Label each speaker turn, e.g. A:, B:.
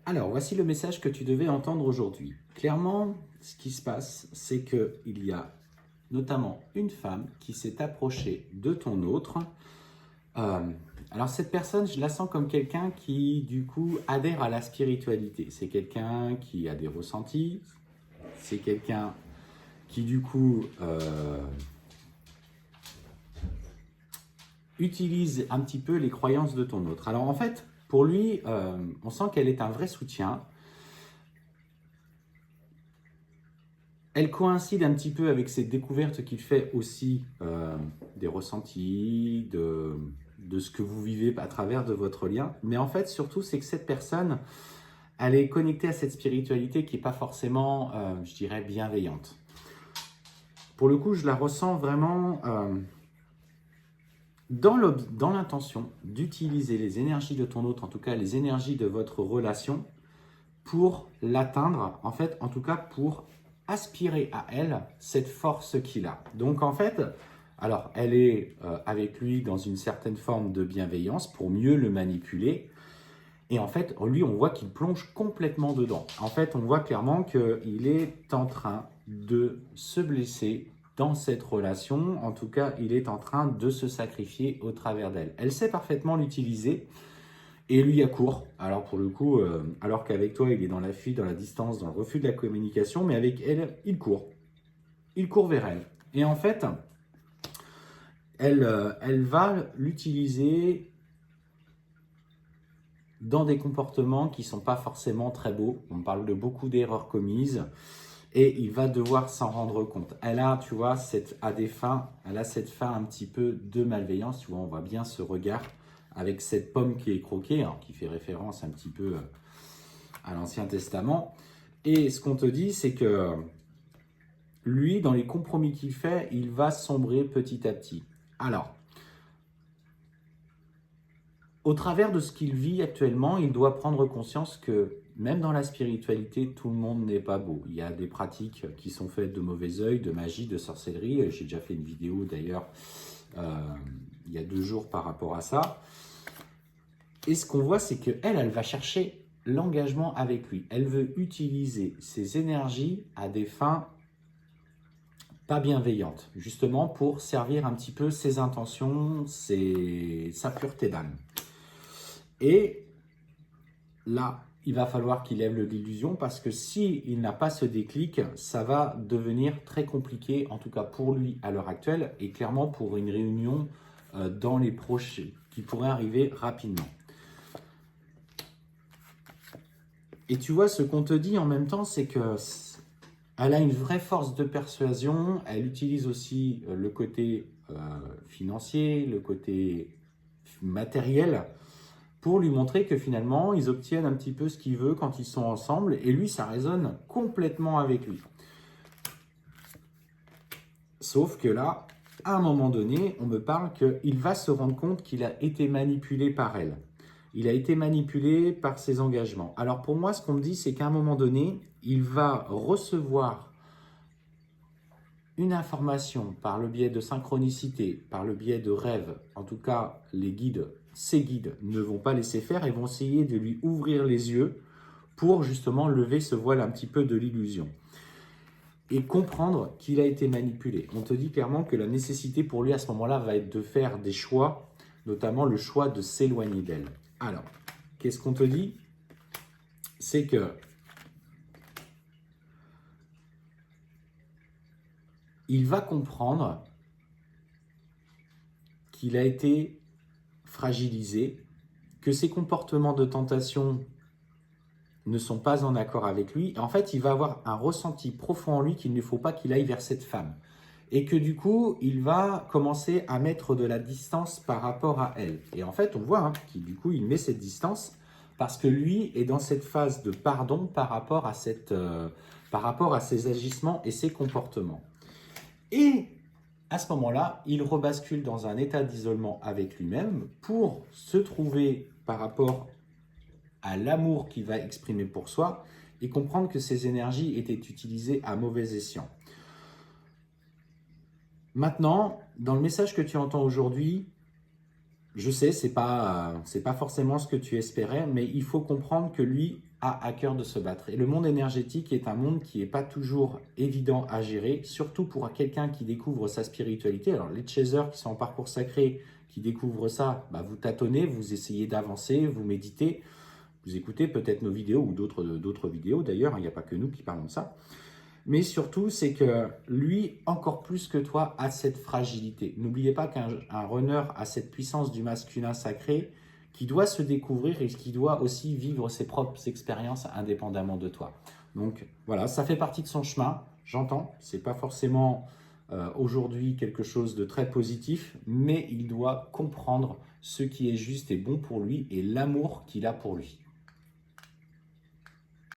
A: Alors, voici le message que tu devais entendre aujourd'hui. Clairement, ce qui se passe, c'est qu'il y a notamment une femme qui s'est approchée de ton autre. Euh, alors, cette personne, je la sens comme quelqu'un qui, du coup, adhère à la spiritualité. C'est quelqu'un qui a des ressentis. C'est quelqu'un qui, du coup, utilise un petit peu les croyances de ton autre. Alors, en fait, pour lui, on sent qu'elle est un vrai soutien. Elle coïncide un petit peu avec ces découvertes qu'il fait aussi des ressentis, de ce que vous vivez à travers de votre lien. Mais en fait, surtout, c'est que cette personne, elle est connectée à cette spiritualité qui n'est pas forcément, je dirais, bienveillante. Pour le coup, je la ressens vraiment dans l'intention d'utiliser les énergies de ton autre, en tout cas les énergies de votre relation, pour l'atteindre, en fait, en tout cas pour aspirer à elle cette force qu'il a. Donc en fait, alors elle est avec lui dans une certaine forme de bienveillance pour mieux le manipuler. Et en fait, lui, on voit qu'il plonge complètement dedans. En fait, on voit clairement qu'il est en train de se blesser dans cette relation. En tout cas, il est en train de se sacrifier au travers d'elle. Elle sait parfaitement l'utiliser. Et lui a court. Alors pour le coup, alors qu'avec toi, il est dans la fuite, dans la distance, dans le refus de la communication, mais avec elle, il court. Il court vers elle. Et en fait, elle va l'utiliser dans des comportements qui ne sont pas forcément très beaux. On parle de beaucoup d'erreurs commises. Et il va devoir s'en rendre compte. Elle a, tu vois, elle a cette fin un petit peu de malveillance. Tu vois, on voit bien ce regard avec cette pomme qui est croquée, hein, qui fait référence un petit peu à l'Ancien Testament. Et ce qu'on te dit, c'est que lui, dans les compromis qu'il fait, il va sombrer petit à petit. Alors, au travers de ce qu'il vit actuellement, il doit prendre conscience que même dans la spiritualité, tout le monde n'est pas beau. Il y a des pratiques qui sont faites de mauvais œil, de magie, de sorcellerie. J'ai déjà fait une vidéo d'ailleurs il y a 2 jours par rapport à ça. Et ce qu'on voit, c'est qu'elle, elle va chercher l'engagement avec lui. Elle veut utiliser ses énergies à des fins pas bienveillantes, justement pour servir un petit peu ses intentions, sa pureté d'âme. Et là, il va falloir qu'il lève l'illusion parce que s'il n'a pas ce déclic, ça va devenir très compliqué, en tout cas pour lui à l'heure actuelle, et clairement pour une réunion dans les prochains, qui pourrait arriver rapidement. Et tu vois, ce qu'on te dit en même temps, c'est que elle a une vraie force de persuasion, elle utilise aussi le côté financier, le côté matériel, pour lui montrer que finalement, ils obtiennent un petit peu ce qu'il veut quand ils sont ensemble, et lui, ça résonne complètement avec lui. Sauf que là, à un moment donné, on me parle qu'il va se rendre compte qu'il a été manipulé par elle. Il a été manipulé par ses engagements. Alors pour moi, ce qu'on me dit, c'est qu'à un moment donné, il va recevoir une information par le biais de synchronicité, par le biais de rêves. En tout cas, ses guides ne vont pas laisser faire et vont essayer de lui ouvrir les yeux pour justement lever ce voile un petit peu de l'illusion et comprendre qu'il a été manipulé. On te dit clairement que la nécessité pour lui à ce moment-là va être de faire des choix, notamment le choix de s'éloigner d'elle. Alors, qu'est-ce qu'on te dit? C'est que il va comprendre qu'il a été fragilisé, que ses comportements de tentation ne sont pas en accord avec lui. En fait, il va avoir un ressenti profond en lui qu'il ne faut pas qu'il aille vers cette femme. Et que du coup, il va commencer à mettre de la distance par rapport à elle. Et en fait, on voit qu'il du coup, il met cette distance parce que lui est dans cette phase de pardon par rapport à ses agissements et ses comportements. Et à ce moment-là, il rebascule dans un état d'isolement avec lui-même pour se trouver par rapport à l'amour qu'il va exprimer pour soi et comprendre que ces énergies étaient utilisées à mauvais escient. Maintenant, dans le message que tu entends aujourd'hui, Je sais, c'est pas forcément ce que tu espérais, mais il faut comprendre que lui a à cœur de se battre. Et le monde énergétique est un monde qui n'est pas toujours évident à gérer, surtout pour quelqu'un qui découvre sa spiritualité. Alors les chasers qui sont en parcours sacré, qui découvrent ça, bah, vous tâtonnez, vous essayez d'avancer, vous méditez, vous écoutez peut-être nos vidéos ou d'autres vidéos d'ailleurs, il n'y a pas que nous qui parlons de ça. Mais surtout, c'est que lui, encore plus que toi, a cette fragilité. N'oubliez pas qu'un runner a cette puissance du masculin sacré qui doit se découvrir et qui doit aussi vivre ses propres expériences indépendamment de toi. Donc voilà, ça fait partie de son chemin, j'entends. C'est pas forcément aujourd'hui quelque chose de très positif, mais il doit comprendre ce qui est juste et bon pour lui et l'amour qu'il a pour lui.